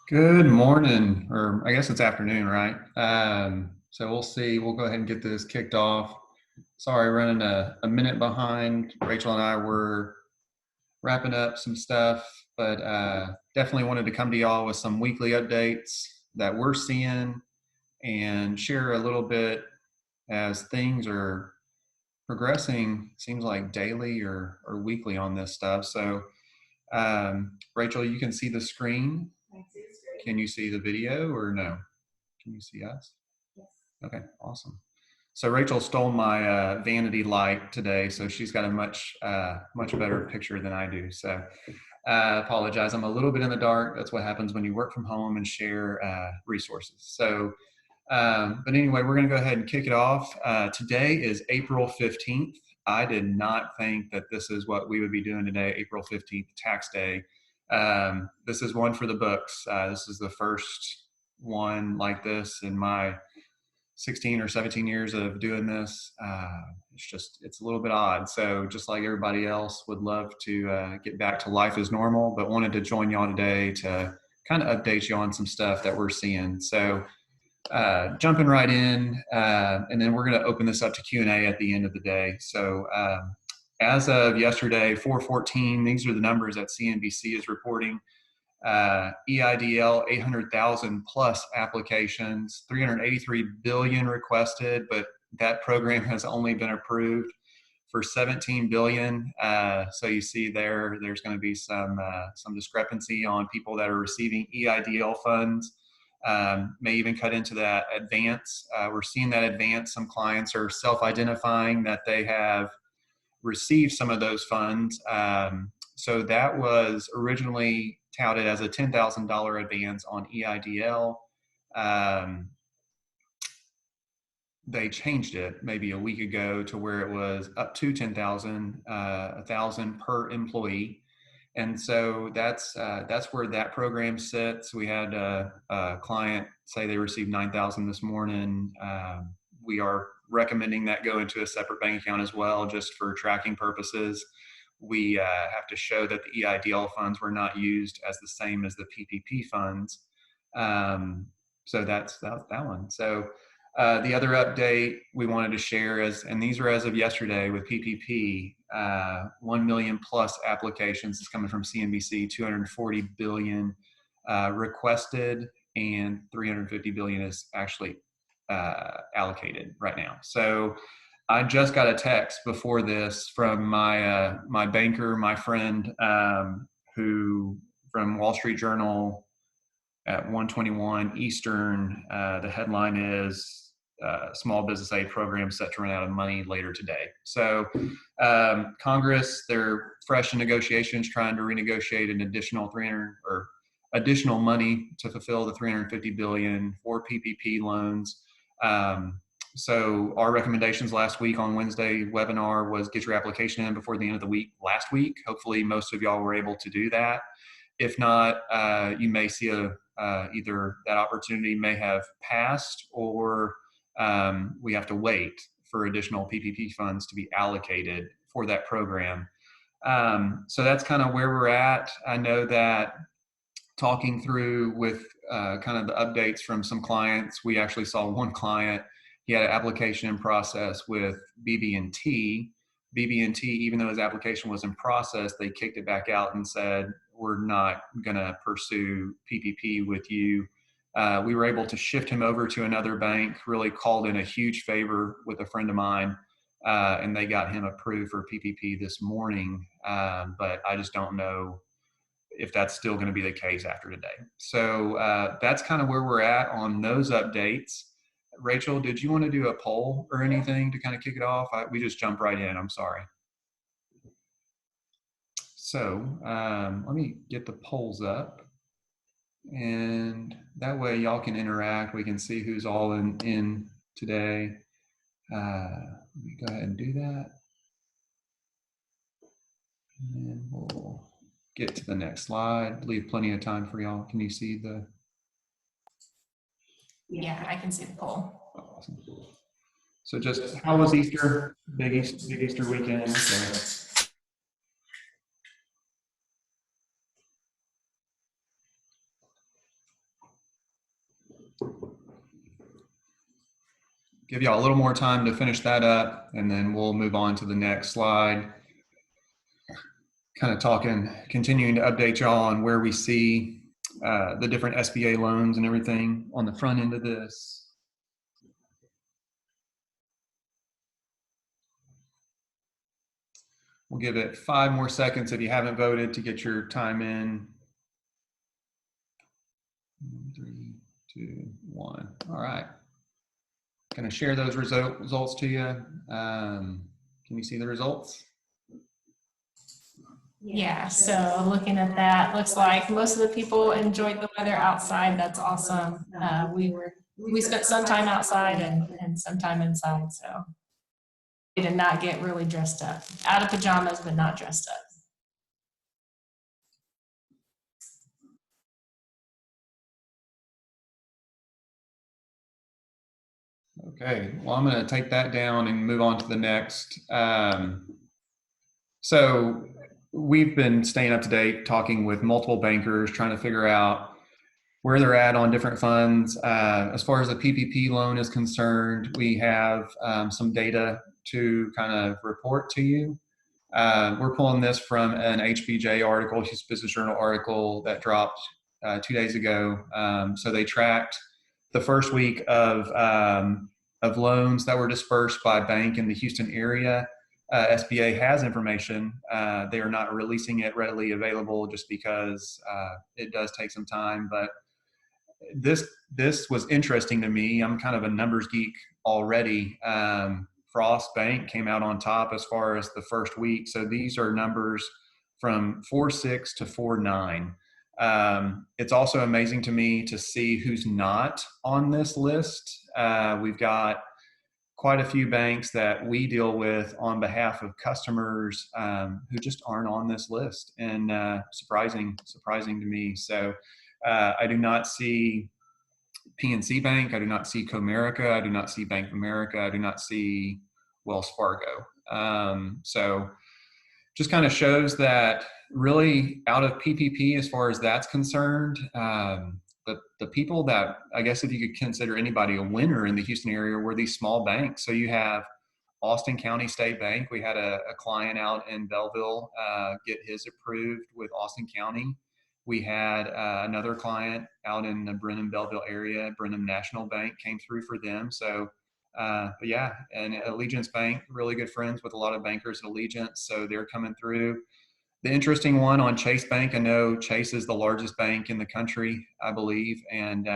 Good morning, or I guess it's afternoon, right? So we'll see. We'll go ahead and get this kicked off. Sorry, running a minute behind. Rachel and I were wrapping up some stuff, but definitely wanted to come to y'all with some weekly updates that we're seeing and share a little bit as things are progressing, seems like daily or weekly on this stuff. So Rachel, you can see the screen. Can you see the video or no? Can you see us? Yes. Okay, awesome. So Rachel stole my vanity light today, so she's got a much better picture than I do. So apologize, I'm a little bit in the dark. That's what happens when you work from home and share resources. So, but anyway, we're gonna go ahead and kick it off. Today is April 15th. I did not think that this is what we would be doing today, April 15th, tax day. This is one for the books. This is the first one like this in my 16 or 17 years of doing this. It's a little bit odd. So just like everybody else, would love to get back to life as normal, but wanted to join y'all today to kind of update you on some stuff that we're seeing. So jumping right in, and then we're going to open this up to Q&A at the end of the day. So as of yesterday, 4/14, these are the numbers that CNBC is reporting. EIDL, 800,000 plus applications, 383 billion requested, but that program has only been approved for 17 billion. So you see there's going to be some discrepancy on people that are receiving EIDL funds. May even cut into that advance. We're seeing that advance. Some clients are self-identifying that they have received some of those funds. So that was originally touted as a $10,000 advance on EIDL. They changed it maybe a week ago to where it was up to 10,000, 1,000 per employee. And so that's where that program sits. We had a client say they received 9,000 this morning. We are recommending that go into a separate bank account as well, just for tracking purposes. We have to show that the EIDL funds were not used as the same as the PPP funds. So that's that one. So the other update we wanted to share is, and these are as of yesterday with PPP, 1 million plus applications is coming from CNBC, 240 billion requested, and 350 billion is actually allocated right now. So I just got a text before this from my banker, my friend, who from Wall Street Journal at 1:21 Eastern. The headline is Small Business Aid Program set to run out of money later today. So Congress, they're fresh in negotiations, trying to renegotiate an additional money to fulfill the 350 billion for PPP loans. So our recommendations last week on Wednesday webinar was get your application in before the end of the week last week. Hopefully most of y'all were able to do that. If not, you may see either that opportunity may have passed, or we have to wait for additional PPP funds to be allocated for that program. So that's kind of where we're at. I know that talking through with kind of the updates from some clients, we actually saw one client, he had an application in process with BB&T. BB&T, even though his application was in process, they kicked it back out and said, we're not going to pursue PPP with you. We were able to shift him over to another bank, really called in a huge favor with a friend of mine, and they got him approved for PPP this morning. But I just don't know if that's still going to be the case after today. So that's kind of where we're at on those updates. Rachel, did you want to do a poll or anything to kind of kick it off? We just jumped right in. I'm sorry. So let me get the polls up, and that way y'all can interact. We can see who's all in today. Let me go ahead and do that. And then we'll get to the next slide. Leave plenty of time for y'all. Can you see the? Yeah, I can see the poll. Awesome. So just, how was Easter? Big Easter weekend. So Give y'all a little more time to finish that up, and then we'll move on to the next slide. Kind of continuing to update y'all on where we see the different SBA loans and everything on the front end of this. We'll give it 5 more seconds if you haven't voted to get your time in. 3, 2, 1. All right. Going to share those results to you. Can you see the results? Yeah, so looking at that, looks like most of the people enjoyed the weather outside. That's awesome. We spent some time outside and some time inside, so we did not get really dressed up. Out of pajamas, but not dressed up. Okay, well, I'm going to take that down and move on to the next. So we've been staying up to date, talking with multiple bankers, trying to figure out where they're at on different funds. As far as the PPP loan is concerned, we have some data to kind of report to you. We're pulling this from an HBJ article, Houston Business Journal article that dropped 2 days ago. So they tracked the first week of loans that were dispersed by bank in the Houston area. SBA has information. They are not releasing it readily available just because it does take some time. But this was interesting to me. I'm kind of a numbers geek already. Frost Bank came out on top as far as the first week. So these are numbers from 4.6 to 4.9. It's also amazing to me to see who's not on this list. We've got quite a few banks that we deal with on behalf of customers who just aren't on this list, and surprising to me. So I do not see PNC Bank, I do not see Comerica, I do not see Bank of America, I do not see Wells Fargo. So just kind of shows that really out of PPP, as far as that's concerned, the people that, I guess if you could consider anybody a winner in the Houston area, were these small banks. So you have Austin County State Bank. We had a client out in Belleville get his approved with Austin County. We had another client out in the Brenham-Belleville area. Brenham National Bank came through for them. So but yeah, and Allegiance Bank, really good friends with a lot of bankers at Allegiance. So they're coming through. The interesting one on Chase Bank, I know Chase is the largest bank in the country, I believe, and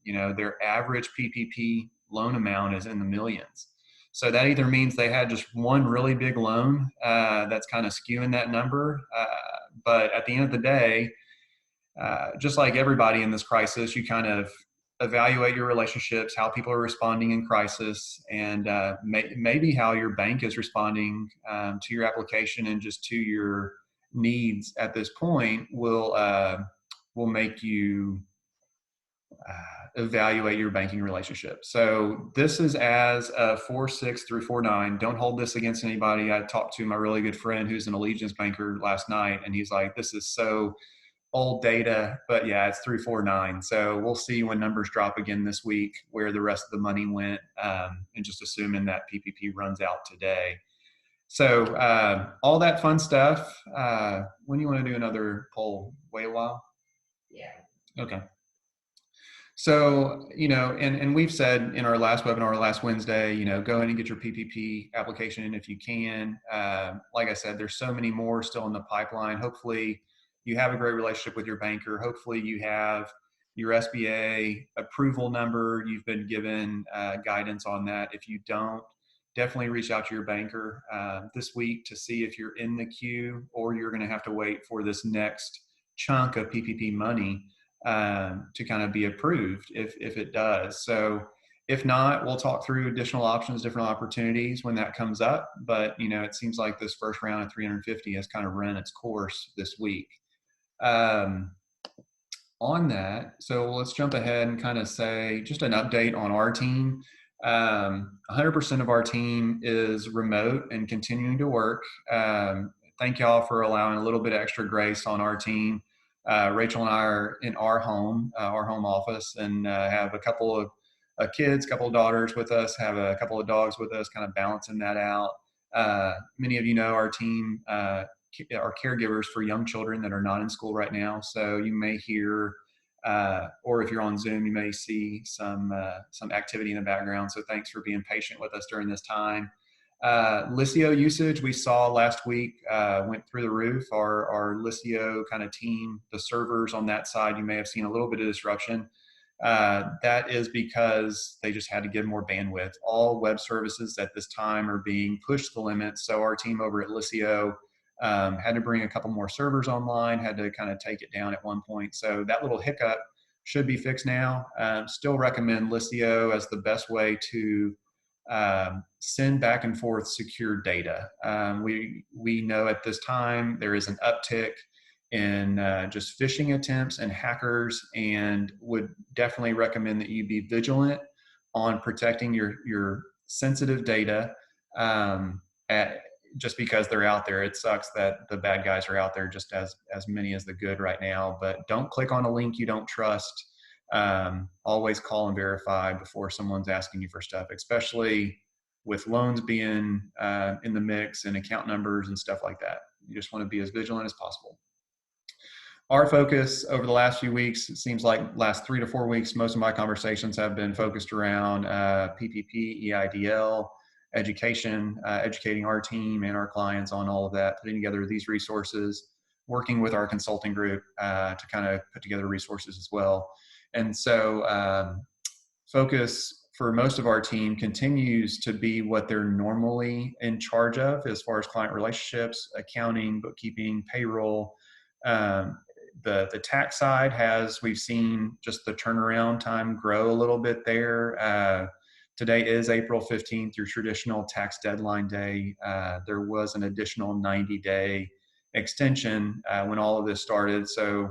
you know, their average PPP loan amount is in the millions. So that either means they had just one really big loan that's kind of skewing that number, but at the end of the day, just like everybody in this crisis, you kind of evaluate your relationships, how people are responding in crisis, and maybe how your bank is responding to your application and just to your needs at this point will make you evaluate your banking relationship. So this is as of 4.6 through 4.9. Don't hold this against anybody. I talked to my really good friend who's an Allegiance banker last night, and he's like, this is so old data, but yeah, it's through 4.9. So we'll see when numbers drop again this week where the rest of the money went, and just assuming that PPP runs out today. So all that fun stuff. When do you want to do another poll? Wait a while? Yeah. Okay. So, you know, and we've said in our last webinar, last Wednesday, you know, go ahead and get your PPP application in if you can. Like I said, there's so many more still in the pipeline. Hopefully you have a great relationship with your banker. Hopefully you have your SBA approval number. You've been given guidance on that. If you don't, definitely reach out to your banker this week to see if you're in the queue, or you're going to have to wait for this next chunk of PPP money to kind of be approved if it does. So if not, we'll talk through additional options, different opportunities when that comes up. But, you know, it seems like this first round of 350 has kind of run its course this week. On that, so let's jump ahead and kind of say just an update on our team. 100% of our team is remote and continuing to work. Thank y'all for allowing a little bit of extra grace on our team. Rachel and I are in our home office, and have a couple of kids, couple of daughters with us, have a couple of dogs with us, kind of balancing that out. Many of you know our team are caregivers for young children that are not in school right now. So you may hear, or if you're on Zoom, you may see some activity in the background. So thanks for being patient with us during this time. Lisio usage we saw last week went through the roof. Our Lisio kind of team, the servers on that side, you may have seen a little bit of disruption. That is because they just had to give more bandwidth. All web services at this time are being pushed to the limits. So our team over at Lisio had to bring a couple more servers online, had to kind of take it down at one point. So that little hiccup should be fixed now. Still recommend Lisio as the best way to send back and forth secure data. We know at this time there is an uptick in just phishing attempts and hackers, and would definitely recommend that you be vigilant on protecting your sensitive data. Just because they're out there, it sucks that the bad guys are out there just as many as the good right now. But don't click on a link you don't trust. Always call and verify before someone's asking you for stuff, especially with loans being in the mix and account numbers and stuff like that. You just want to be as vigilant as possible. Our focus over the last few weeks, it seems like last 3 to 4 weeks, most of my conversations have been focused around PPP, EIDL, education, educating our team and our clients on all of that, putting together these resources, working with our consulting group to kind of put together resources as well. And so focus for most of our team continues to be what they're normally in charge of as far as client relationships, accounting, bookkeeping, payroll. The tax side we've seen just the turnaround time grow a little bit there. Today is April 15th, your traditional tax deadline day. There was an additional 90-day extension when all of this started. So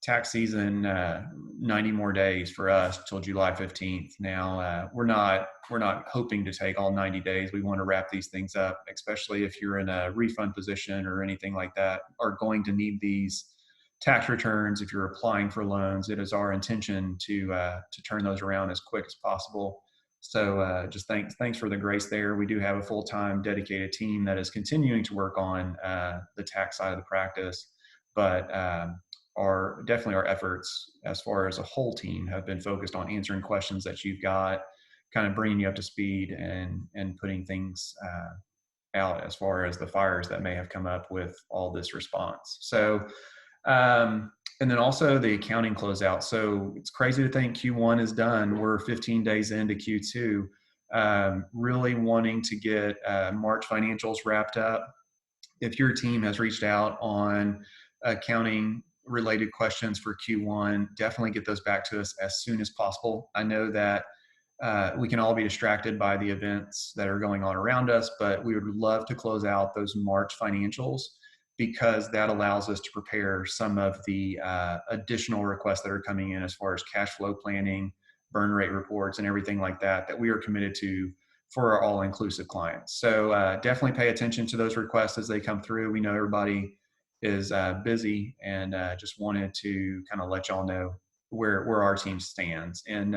tax season, 90 more days for us till July 15th. Now, we're not hoping to take all 90 days. We want to wrap these things up, especially if you're in a refund position or anything like that, are going to need these tax returns. If you're applying for loans, it is our intention to turn those around as quick as possible. So just thanks for the grace there. We do have a full-time dedicated team that is continuing to work on the tax side of the practice, but definitely our efforts as far as a whole team have been focused on answering questions that you've got, kind of bringing you up to speed and putting things out as far as the fires that may have come up with all this response. So, and then also the accounting closeout. So it's crazy to think Q1 is done. We're 15 days into Q2, really wanting to get March financials wrapped up. If your team has reached out on accounting related questions for Q1, definitely get those back to us as soon as possible. I know that we can all be distracted by the events that are going on around us, but we would love to close out those March financials, because that allows us to prepare some of the additional requests that are coming in as far as cash flow planning, burn rate reports, and everything like that we are committed to for our all-inclusive clients. So definitely pay attention to those requests as they come through. We know everybody is busy, and just wanted to kind of let y'all know where our team stands. And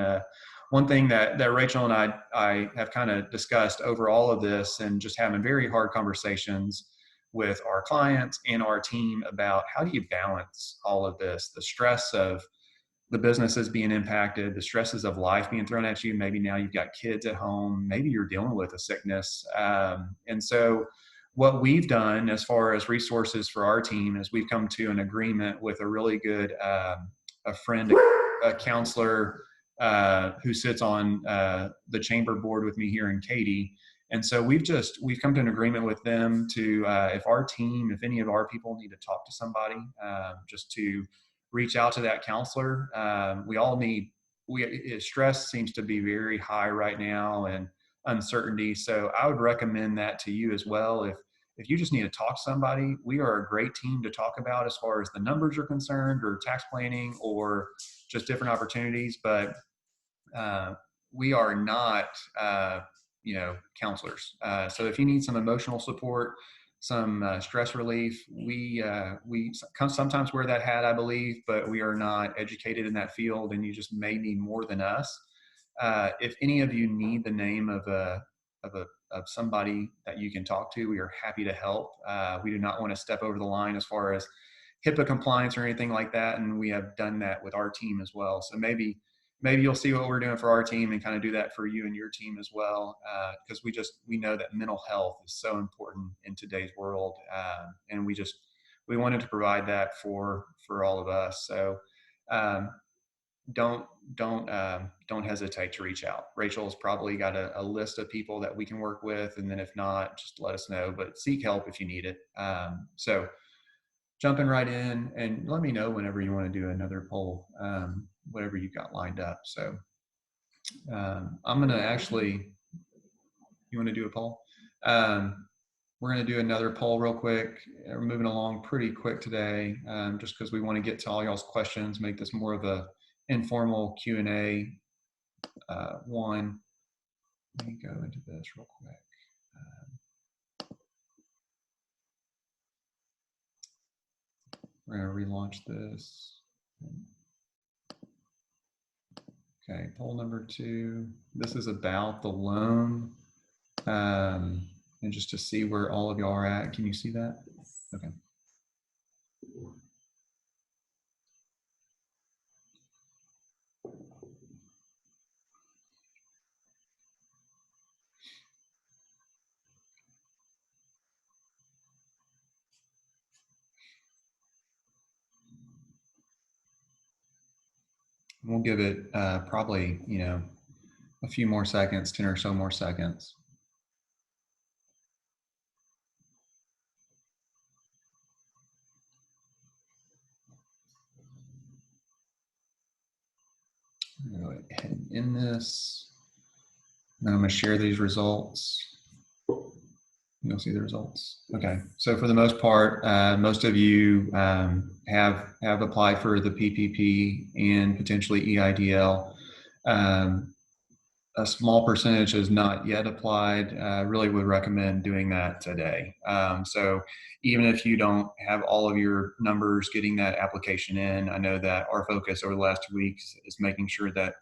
one thing that Rachel and I have kind of discussed over all of this, and just having very hard conversations with our clients and our team about how do you balance all of this, the stress of the businesses being impacted, the stresses of life being thrown at you. Maybe now you've got kids at home, maybe you're dealing with a sickness. And so what we've done as far as resources for our team is we've come to an agreement with a really good a friend, a counselor who sits on the chamber board with me here in Katy. And so we've come to an agreement with them to, if any of our people need to talk to somebody, just to reach out to that counselor. Stress seems to be very high right now, and uncertainty. So I would recommend that to you as well. If you just need to talk to somebody, we are a great team to talk about as far as the numbers are concerned, or tax planning, or just different opportunities. But we are not, counselors. So if you need some emotional support, some stress relief. We sometimes wear that hat, I believe, but we are not educated in that field, and you just may need more than us. If any of you need the name of somebody that you can talk to, we are happy to help. We do not want to step over the line as far as HIPAA compliance or anything like that, and we have done that with our team as well. So maybe you'll see what we're doing for our team and kind of do that for you and your team as well, because we know that mental health is so important in today's world, and we wanted to provide that for all of us. So don't hesitate to reach out. Rachel's probably got a list of people that we can work with, and then if not, just let us know. But seek help if you need it. So jumping right in, and let me know whenever you want to do another poll, whatever you've got lined up. So I'm going to actually, you want to do a poll? We're going to do another poll real quick. We're moving along pretty quick today, just because we want to get to all y'all's questions, make this more of a informal Q&A one. Let me go into this real quick. We're going to relaunch this. Okay, poll number 2. This is about the loan, and just to see where all of y'all are at. Can you see that? Okay. We'll give it probably, a few more seconds, 10 or so more seconds. I'm going to go ahead and end this. Then I'm going to share these results. You'll see the results. Okay, so for the most part, most of you have applied for the PPP and potentially EIDL. A small percentage has not yet applied. Really would recommend doing that today. So even if you don't have all of your numbers, getting that application in, I know that our focus over the last 2 weeks is making sure that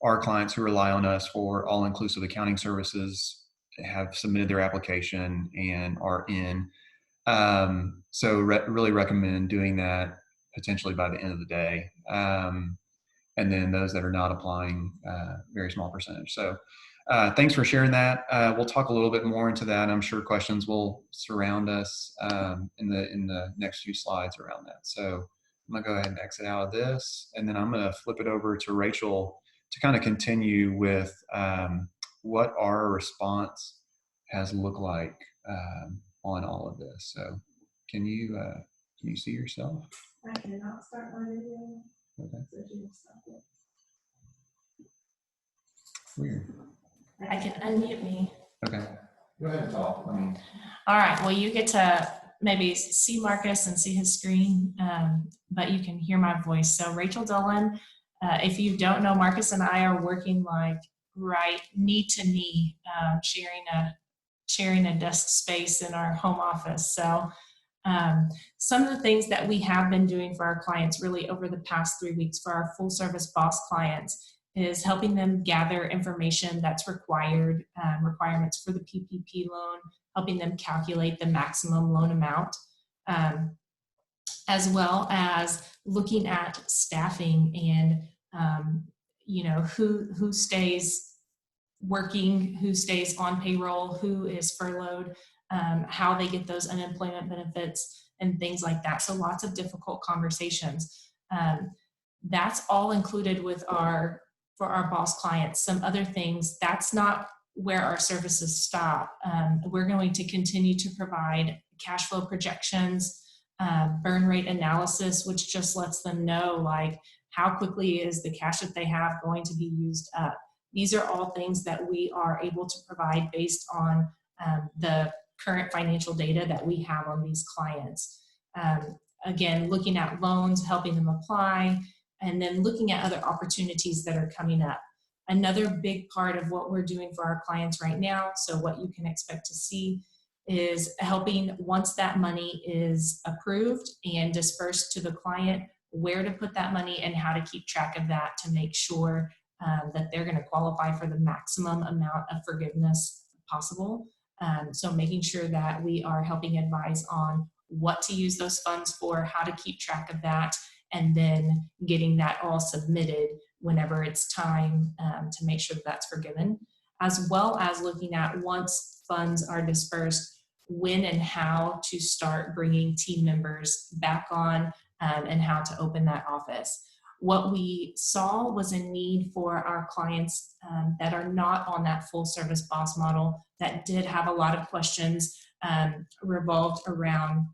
our clients who rely on us for all-inclusive accounting services have submitted their application and are in. So really recommend doing that potentially by the end of the day. And then those that are not applying, very small percentage. So thanks for sharing that. We'll talk a little bit more into that. I'm sure questions will surround us in the next few slides around that. So I'm gonna go ahead and exit out of this, and then I'm gonna flip it over to Rachel to kind of continue with what our response has looked like on all of this. So can you see yourself? I cannot start my video. Okay. So you can stop it. Weird. I can unmute me. Okay. Go ahead and talk. All right. Well, you get to maybe see Marcus and see his screen, but you can hear my voice. So Rachel Dolan, if you don't know, Marcus and I are working like right knee to knee, sharing a desk space in our home office. So some of the things that we have been doing for our clients really over the past 3 weeks for our full service BOSS clients is helping them gather information that's required, requirements for the PPP loan, helping them calculate the maximum loan amount, as well as looking at staffing and who stays working, who stays on payroll, who is furloughed, how they get those unemployment benefits and things like that. So lots of difficult conversations. That's all included with for our BOSS clients. Some other things, that's not where our services stop. We're going to continue to provide cash flow projections, burn rate analysis, which just lets them know like how quickly is the cash that they have going to be used up. These are all things that we are able to provide based on the current financial data that we have on these clients. Again, looking at loans, helping them apply, and then looking at other opportunities that are coming up. Another big part of what we're doing for our clients right now, so what you can expect to see, is helping once that money is approved and dispersed to the client, where to put that money and how to keep track of that to make sure that they're going to qualify for the maximum amount of forgiveness possible. So making sure that we are helping advise on what to use those funds for, how to keep track of that, and then getting that all submitted whenever it's time to make sure that that's forgiven, as well as looking at once funds are dispersed, when and how to start bringing team members back on and how to open that office. What we saw was a need for our clients that are not on that full service BOSS model that did have a lot of questions revolved around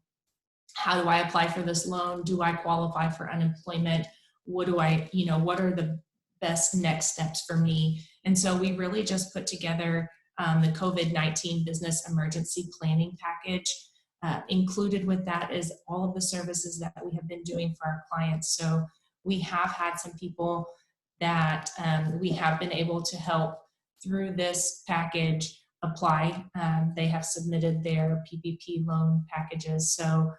how do I apply for this loan? Do I qualify for unemployment? What do I, what are the best next steps for me? And so we really just put together the COVID-19 business emergency planning package. Included with that is all of the services that we have been doing for our clients. So we have had some people that we have been able to help through this package apply. They have submitted their PPP loan packages. So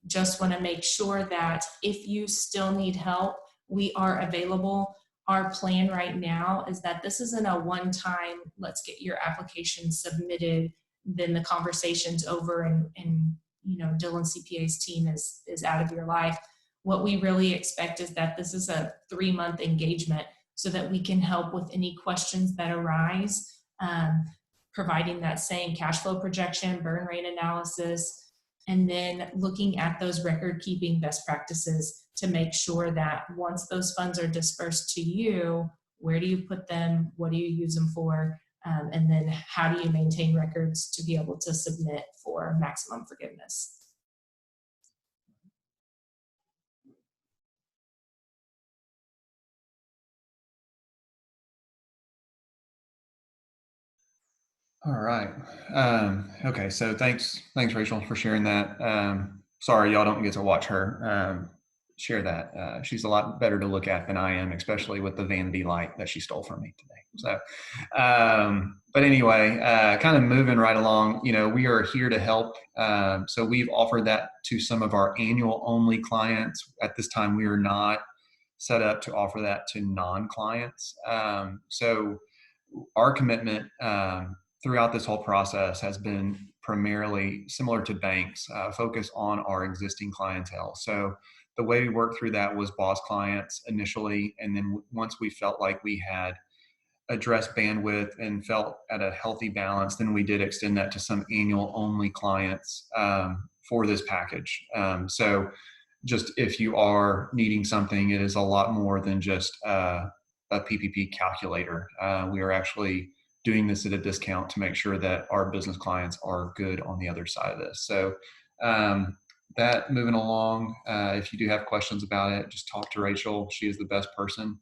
just want to make sure that if you still need help, we are available. Our plan right now is that this isn't a one-time, let's get your application submitted, then the conversation's over and Dylan CPA's team is out of your life. What we really expect is that this is a 3-month engagement so that we can help with any questions that arise, providing that same cash flow projection, burn rate analysis, and then looking at those record keeping best practices to make sure that once those funds are dispersed to you, where do you put them? What do you use them for? And then how do you maintain records to be able to submit for maximum forgiveness? All right. Okay. So thanks, Rachel, for sharing that. Sorry, y'all don't get to watch her share that. She's a lot better to look at than I am, especially with the vanity light that she stole from me today. So, but anyway, kind of moving right along, we are here to help. So we've offered that to some of our annual only clients. At this time, we are not set up to offer that to non-clients. So our commitment throughout this whole process has been primarily similar to banks, focus on our existing clientele. So the way we worked through that was BOSS clients initially, and then once we felt like we had addressed bandwidth and felt at a healthy balance, then we did extend that to some annual only clients for this package. So just if you are needing something, it is a lot more than just a PPP calculator. We are actually doing this at a discount to make sure that our business clients are good on the other side of this. So that moving along, if you do have questions about it, just talk to Rachel. She is the best person.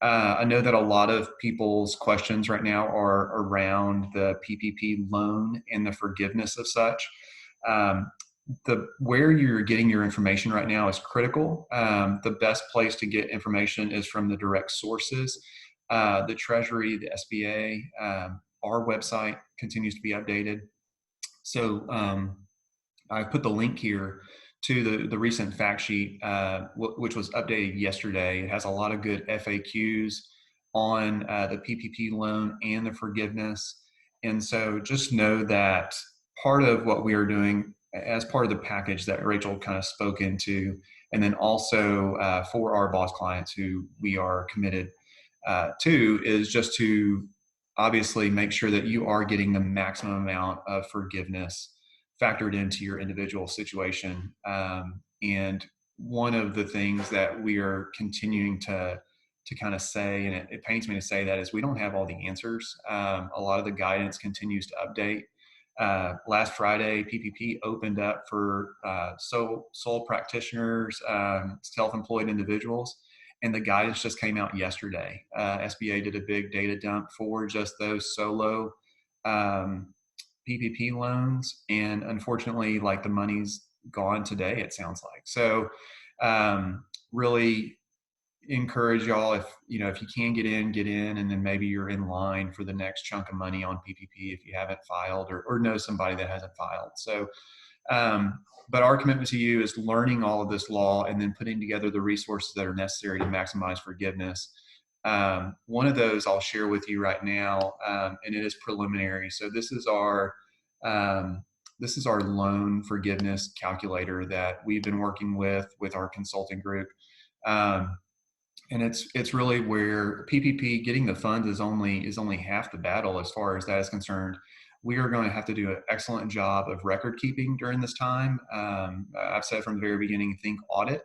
I know that a lot of people's questions right now are around the PPP loan and the forgiveness of such. Where you're getting your information right now is critical. The best place to get information is from the direct sources. The Treasury, the SBA, our website continues to be updated. So I put the link here to the recent fact sheet, which was updated yesterday. It has a lot of good FAQs on the PPP loan and the forgiveness. And so just know that part of what we are doing as part of the package that Rachel kind of spoke into, and then also for our BOSS clients who we are committed to, is just to obviously make sure that you are getting the maximum amount of forgiveness factored into your individual situation. And one of the things that we are continuing to kind of say, and it pains me to say that, is we don't have all the answers. A lot of the guidance continues to update. Last Friday, PPP opened up for sole practitioners, self-employed individuals, and the guidance just came out yesterday. SBA did a big data dump for just those solo PPP loans, and unfortunately, like, the money's gone today, it sounds like. So really, encourage y'all, if you can get in, and then maybe you're in line for the next chunk of money on PPP if you haven't filed or know somebody that hasn't filed. So, but our commitment to you is learning all of this law and then putting together the resources that are necessary to maximize forgiveness. One of those I'll share with you right now, and it is preliminary. So this is our loan forgiveness calculator that we've been working with our consulting group. And it's really where PPP getting the funds is only half the battle as far as that is concerned. We are going to have to do an excellent job of record keeping during this time. I've said from the very beginning, think audit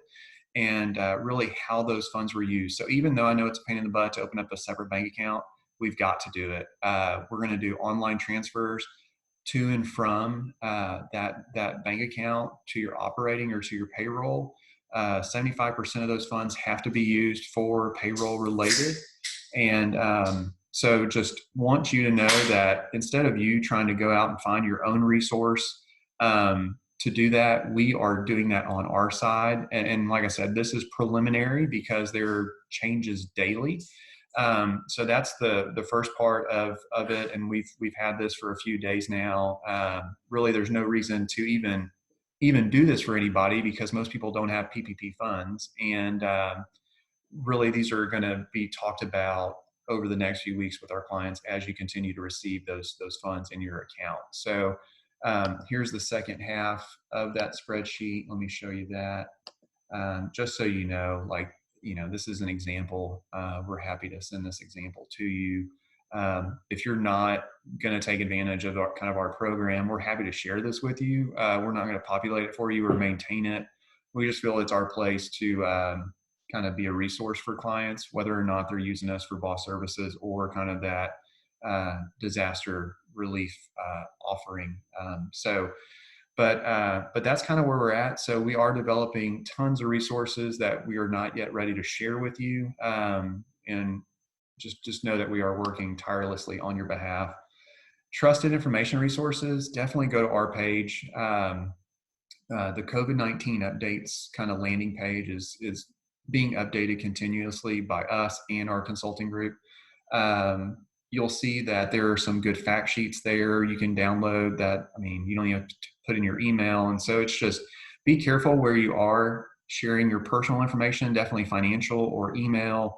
and really how those funds were used. So even though I know it's a pain in the butt to open up a separate bank account, we've got to do it. We're going to do online transfers to and from that bank account to your operating or to your payroll. 75% of those funds have to be used for payroll related. And so just want you to know that instead of you trying to go out and find your own resource to do that, we are doing that on our side. And like I said, this is preliminary because there are changes daily. So that's the first part of it. And we've had this for a few days now. Really, there's no reason to even do this for anybody because most people don't have PPP funds. And really, these are going to be talked about over the next few weeks with our clients as you continue to receive those funds in your account. So here's the second half of that spreadsheet. Let me show you that. Just so you know, this is an example. We're happy to send this example to you. If you're not going to take advantage of our program, we're happy to share this with you. We're not going to populate it for you or maintain it. We just feel it's our place to kind of be a resource for clients, whether or not they're using us for BOSS services or kind of that disaster relief offering. But that's kind of where we're at. So we are developing tons of resources that we are not yet ready to share with you. And just know that we are working tirelessly on your behalf. Trusted information resources, definitely go to our page. The COVID-19 updates kind of landing page is being updated continuously by us and our consulting group. You'll see that there are some good fact sheets there. You can download that. I mean, you don't even have to put in your email. And so it's just be careful where you are sharing your personal information, definitely financial or email.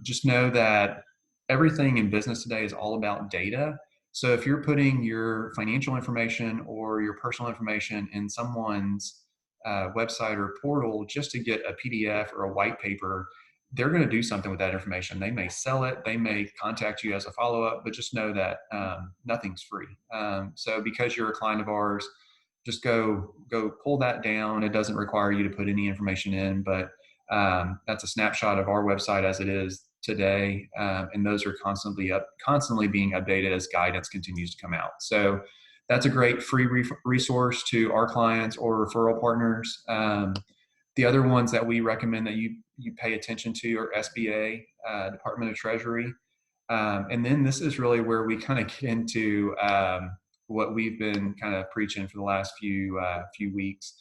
Just know that everything in business today is all about data. So if you're putting your financial information or your personal information in someone's website or portal just to get a PDF or a white paper, they're going to do something with that information. They may sell it, they may contact you as a follow-up, but just know that nothing's free. So because you're a client of ours, just go pull that down. It doesn't require you to put any information in, but that's a snapshot of our website as it is today. And those are constantly being updated as guidance continues to come out. So that's a great free resource to our clients or referral partners. The other ones that we recommend that you pay attention to are SBA, Department of Treasury. And then this is really where we kind of get into what we've been kind of preaching for the last few weeks.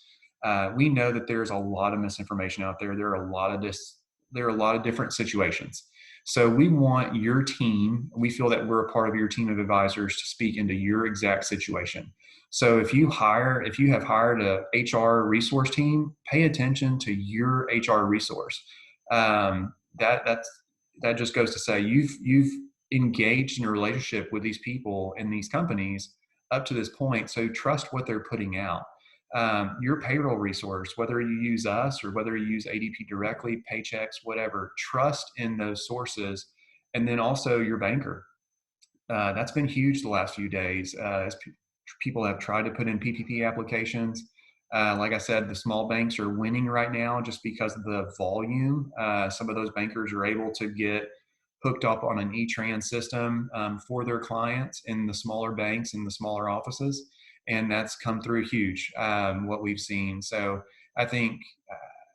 We know that there's a lot of misinformation out there. There are a lot of different situations. So we want your team, we feel that we're a part of your team of advisors to speak into your exact situation. So if you have hired a HR resource team, pay attention to your HR resource. That just goes to say you've engaged in a relationship with these people and these companies up to this point. So trust what they're putting out. Your payroll resource, whether you use us or whether you use ADP directly, Paychecks, whatever, trust in those sources. And then also your banker. That's been huge the last few days as people have tried to put in PPP applications. Like I said, the small banks are winning right now just because of the volume. Some of those bankers are able to get hooked up on an E-Tran system for their clients in the smaller banks and the smaller offices. And that's come through huge, what we've seen. So I think,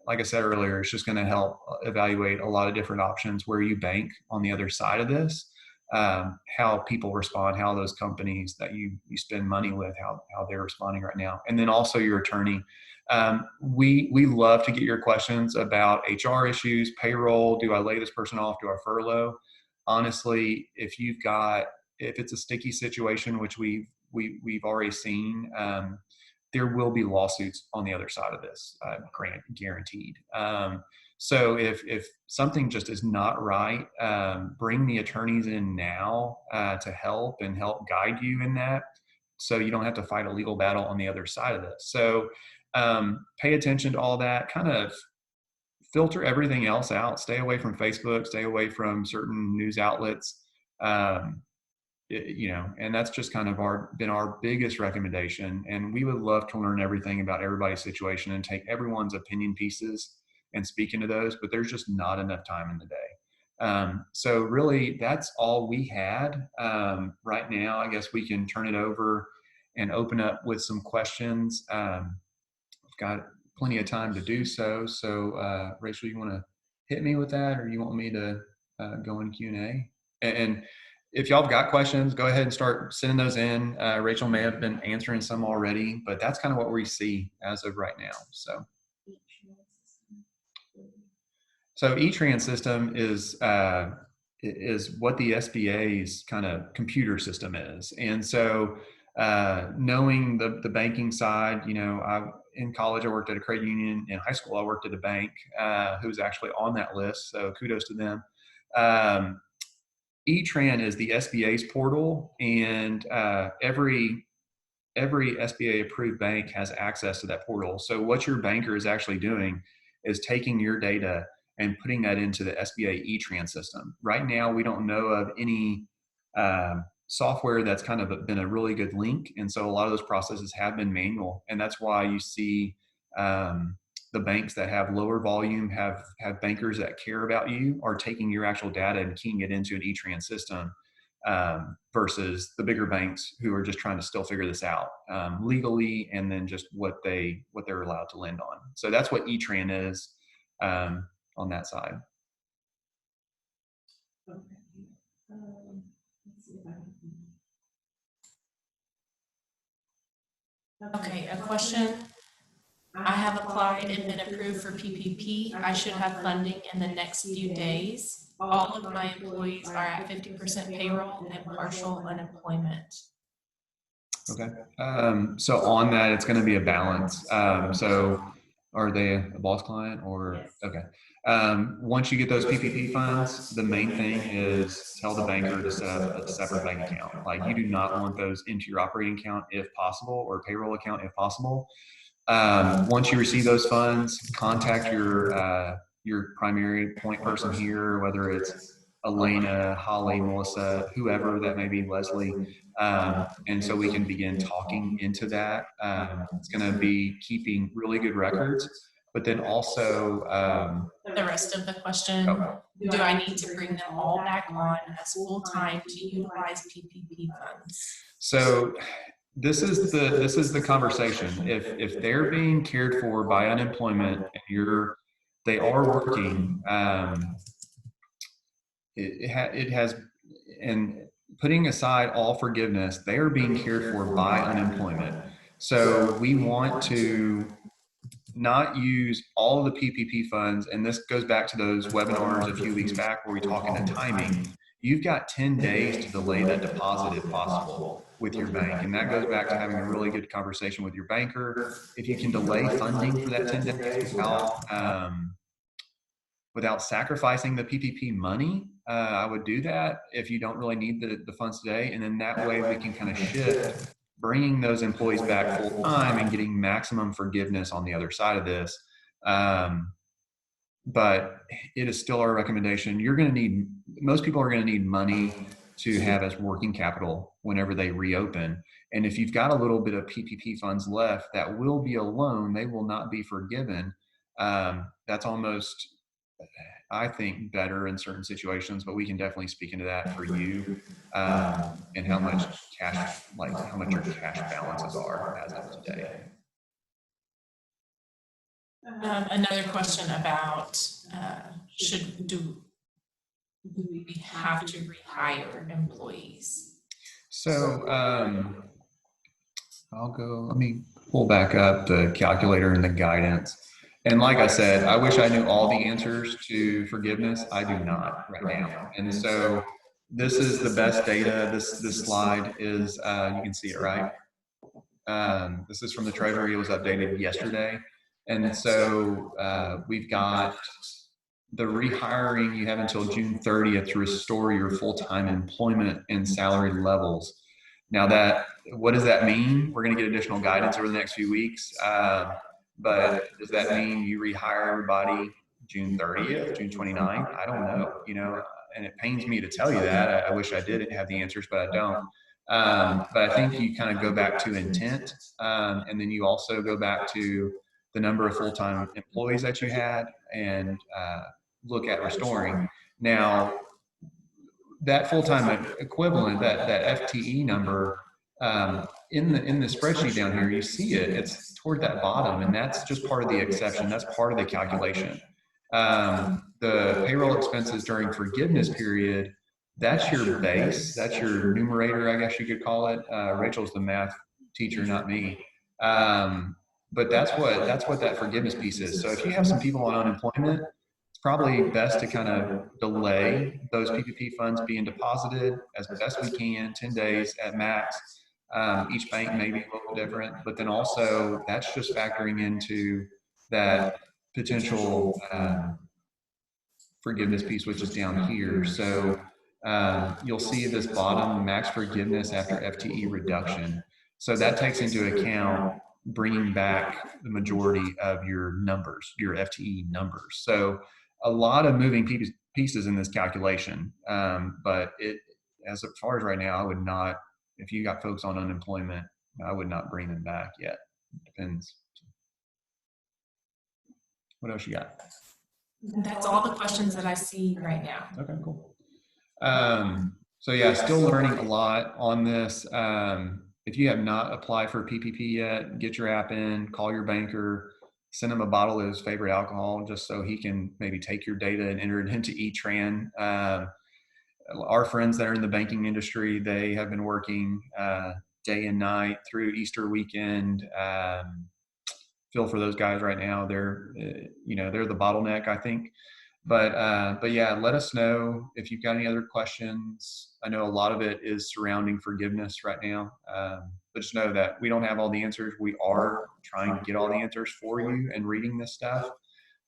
like I said earlier, it's just going to help evaluate a lot of different options where you bank on the other side of this. how people respond, how those companies that you spend money with, how they're responding right now. And then also your attorney. We love to get your questions about HR issues, payroll. Do I lay this person off? Do I furlough? Honestly, if it's a sticky situation, which we've already seen, there will be lawsuits on the other side of this, guaranteed. So if something just is not right, bring the attorneys in now to help guide you in that, so you don't have to fight a legal battle on the other side of this. So pay attention to all that, kind of filter everything else out, stay away from Facebook, stay away from certain news outlets. And that's just kind of been our biggest recommendation. And we would love to learn everything about everybody's situation and take everyone's opinion pieces and speak into those, but there's just not enough time in the day. So really, that's all we had right now. I guess we can turn it over and open up with some questions. I've got plenty of time to do so. So Rachel, you want to hit me with that, or you want me to go in Q&A? And if y'all have got questions, go ahead and start sending those in. Rachel may have been answering some already, but that's kind of what we see as of right now. So E-Tran system is what the SBA's kind of computer system is. And so knowing the banking side, in college, I worked at a credit union. In high school, I worked at a bank who's actually on that list. So kudos to them. E-Tran is the SBA's portal, and every SBA approved bank has access to that portal. So what your banker is actually doing is taking your data and putting that into the SBA E-Tran system. Right now, we don't know of any software that's kind of been a really good link. And so a lot of those processes have been manual. And that's why you see the banks that have lower volume, have bankers that care about you, are taking your actual data and keying it into an E-Tran system, versus the bigger banks who are just trying to still figure this out legally, and then just what they're allowed to lend on. So that's what E-Tran is on that side. Okay, a question. I have applied and been approved for PPP. I should have funding in the next few days. All of my employees are at 50% payroll and partial unemployment. Okay. So on that, it's going to be a balance. So are they a boss client or? Yes. Okay. Once you get those PPP funds, the main thing is tell the banker to set up a separate bank account. Like, you do not want those into your operating account if possible, or payroll account if possible. Once you receive those funds, contact your primary point person here, whether it's Elena, Holly, Melissa, whoever that may be, Leslie. And so we can begin talking into that. It's going to be keeping really good records, but then also the rest of the question, do I need to bring them all back on as full-time to utilize PPP funds? So this is the conversation. If they're being cared for by unemployment and they are working, it has, and putting aside all forgiveness, they are being cared for by unemployment. So we want to not use all of the PPP funds. And this goes back to those webinars a few weeks back where we talk into timing. You've got 10 days to delay that deposit if possible with your bank. And that goes back to having a really good conversation with your banker. If you can delay funding for that 10 days without sacrificing the PPP money, I would do that if you don't really need the funds today. And then that way we can kind of shift, bringing those employees back full time and getting maximum forgiveness on the other side of this. But it is still our recommendation. Most people are going to need money to have as working capital whenever they reopen. And if you've got a little bit of PPP funds left, that will be a loan. They will not be forgiven. That's almost, I think, better in certain situations, but we can definitely speak into that for you, and how much your cash balances are as of today. Another question about do we have to rehire employees? So let me pull back up the calculator and the guidance. And like I said, I wish I knew all the answers to forgiveness. I do not right now. And so this is the best data. This slide is, you can see it, right? This is from the Treasury. It was updated yesterday. And so we've got the rehiring. You have until June 30th to restore your full-time employment and salary levels. Now what does that mean? We're going to get additional guidance over the next few weeks. But does that mean you rehire everybody June 30th, June 29th? I don't know, and it pains me to tell you that. I wish I did have the answers, but I don't. But I think you kind of go back to intent, and then you also go back to the number of full-time employees that you had, and look at restoring. Now, that full-time equivalent, that FTE number, in the spreadsheet down here, you see it. It's toward that bottom, and that's just part of the exception. That's part of the calculation. The payroll expenses during forgiveness period, that's your base. That's your numerator, I guess you could call it. Rachel's the math teacher, not me. But that's what that forgiveness piece is. So if you have some people on unemployment, it's probably best to kind of delay those PPP funds being deposited as best we can, 10 days at max. Each bank may be a little different, but then also that's just factoring into that potential forgiveness piece, which is down here. So you'll see this bottom max forgiveness after FTE reduction. So that takes into account bringing back the majority of your numbers, your FTE numbers. So a lot of moving pieces in this calculation, but as far as right now, I would not, if you got folks on unemployment, I would not bring them back yet. Depends. What else you got? That's all the questions that I see right now. Okay, cool. So yeah, still learning a lot on this. If you have not applied for PPP yet, get your app in, call your banker, send him a bottle of his favorite alcohol just so he can maybe take your data and enter it into eTran. Our friends that are in the banking industry, they have been working day and night through Easter weekend. Feel for those guys right now. They're the bottleneck, I think. But yeah, let us know if you've got any other questions. I know a lot of it is surrounding forgiveness right now. But just know that we don't have all the answers. We are trying to get all the answers for you and reading this stuff.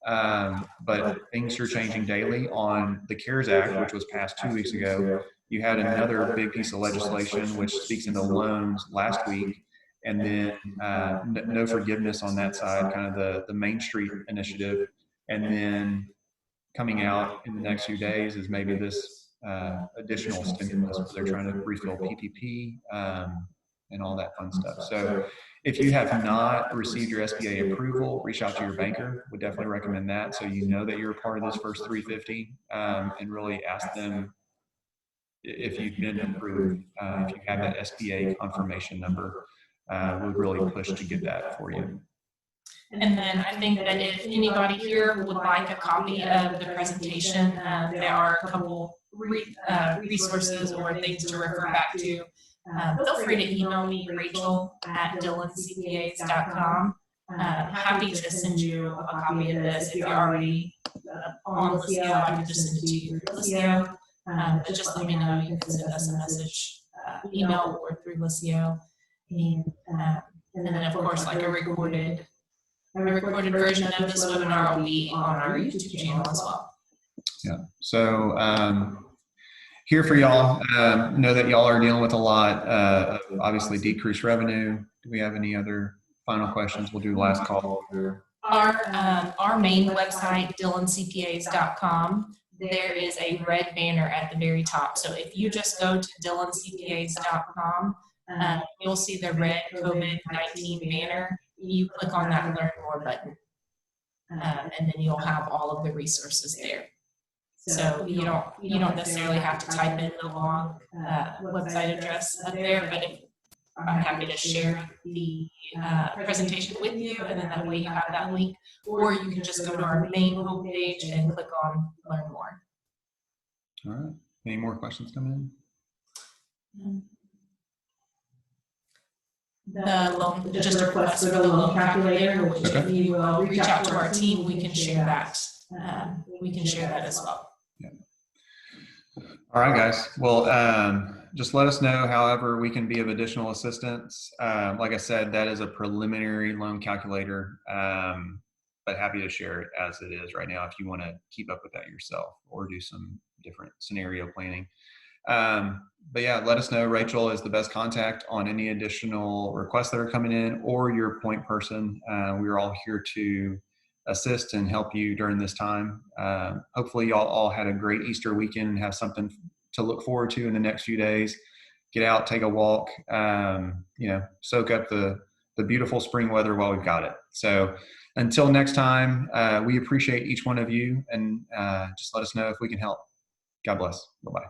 But things are changing daily. On the CARES Act, which was passed 2 weeks ago, you had another big piece of legislation which speaks into loans last week. And then no forgiveness on that side, kind of the Main Street initiative. And then coming out in the next few days is maybe this additional stimulus where they're trying to refill PPP and all that fun stuff. So if you have not received your SBA approval, reach out to your banker. Would definitely recommend that, so you know that you're a part of this first 350, and really ask them if you've been approved. If you have that SBA confirmation number, would really push to get that for you. And then I think that if anybody here would like a copy of the presentation, there are a couple resources or things to refer back to. Feel free to email me, Rachel@DillonCPAs.com. Happy to send you a copy of this. If you're already on Lisio, I can just send it to you through Lisio. But just let me know. You can send us a message, email or through Lisio. And then, of course, like a recorded version of this webinar will be on our YouTube channel as well. Yeah. So here for y'all, know that y'all are dealing with a lot of obviously decreased revenue. Do we have any other final questions? We'll do last call. Our main website, DillonCPAs.com, there is a red banner at the very top. So if you just go to DillonCPAs.com, you'll see the red COVID-19 banner. You click on that Learn More button, and then you'll have all of the resources there. So you don't necessarily have to type in the long website address up there, but I'm happy to share the presentation with you, and then that way you have that link, or you can just go to our main homepage and click on Learn More. All right. Any more questions coming in? The loan, just a request for the loan calculator, which if you will reach out to our team, we can share that. We can share that as well. Yeah. All right, guys. Well, just let us know however we can be of additional assistance. Like I said, that is a preliminary loan calculator, but happy to share it as it is right now if you want to keep up with that yourself or do some different scenario planning. But yeah, let us know. Rachel is the best contact on any additional requests that are coming in or your point person. We're all here to assist and help you during this time. Hopefully y'all all had a great Easter weekend and have something to look forward to in the next few days. Get out, take a walk, soak up the beautiful spring weather while we've got it. So until next time, we appreciate each one of you, and just let us know if we can help. God bless. Bye-bye.